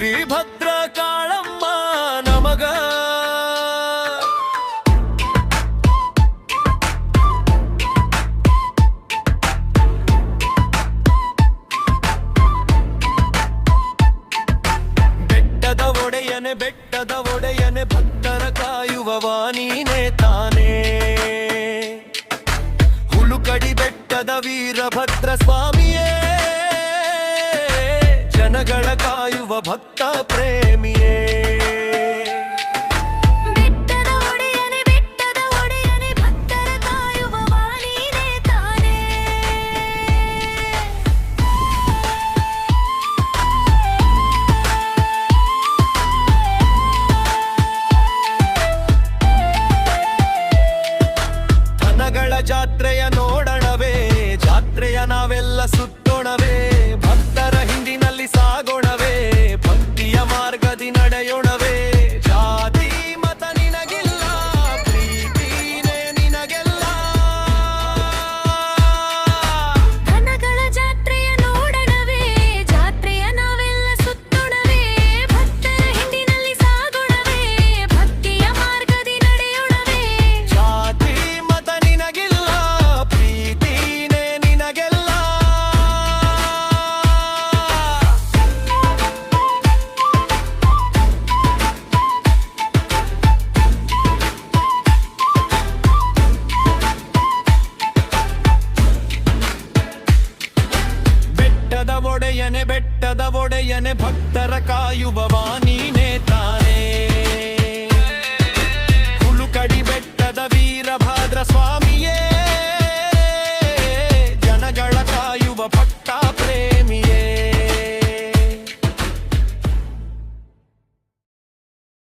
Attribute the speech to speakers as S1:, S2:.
S1: ಶ್ರೀಭದ್ರ ಕಾಳಮ್ಮ ನಮಗ ಬೆಟ್ಟದ ಒಡೆಯನೆ ಭಕ್ತರ ಕಾಯುವವ ನೀನೇ ತಾನೇ ಹುಲುಕಡಿ ಬೆಟ್ಟದ ವೀರಭದ್ರ ಸ್ವಾಮಿಯೇ ಜನಗಳ ಕಾಯುವ ಭಕ್ತ ಪ್ರೇಮಿಯೇ ಜಾತ್ರೆಯ ನೋಡಣವೇ ಜಾತ್ರೆಯ ನಾವೆಲ್ಲ ಸುತ್ತೋಣವೇ ಭಕ್ತರ ಹಿಂದಿನಲ್ಲಿ ಸಾಗೋಣವೇ ಭಕ್ತಿಯ ಮಾರ್ಗದಿ ನಡೆಯೋಣವೇ ಜಾತಿ ಮತ ನಿನಗಿಲ್ಲ ಪ್ರೀತಿನೇ ನಿನಗೆಲ್ಲ
S2: ದನಗಳ ಜಾತ್ರೆಯ ನೋಡಣವೇ ಜಾತ್ರೆಯ ನಾವೆಲ್ಲ ಸುತ್ತೋಣವೇ ಭಕ್ತರ ಹಿಂದಿನಲ್ಲಿ ಸಾಗೋಣವೇ ಭಕ್ತಿಯ ಮಾರ್ಗದಿ ನಡೆಯೋಣವೇ
S1: ಜಾತಿ ಮತ ನಿನಗಿಲ್ಲ ಬೆಟ್ಟದ ಒಡೆಯನೆ ಭಕ್ತರ ಕಾಯುವವ ನೀನೇ ತಾನೇ ಹುಲುಕಡಿ ಬೆಟ್ಟದ ವೀರಭದ್ರ ಸ್ವಾಮಿ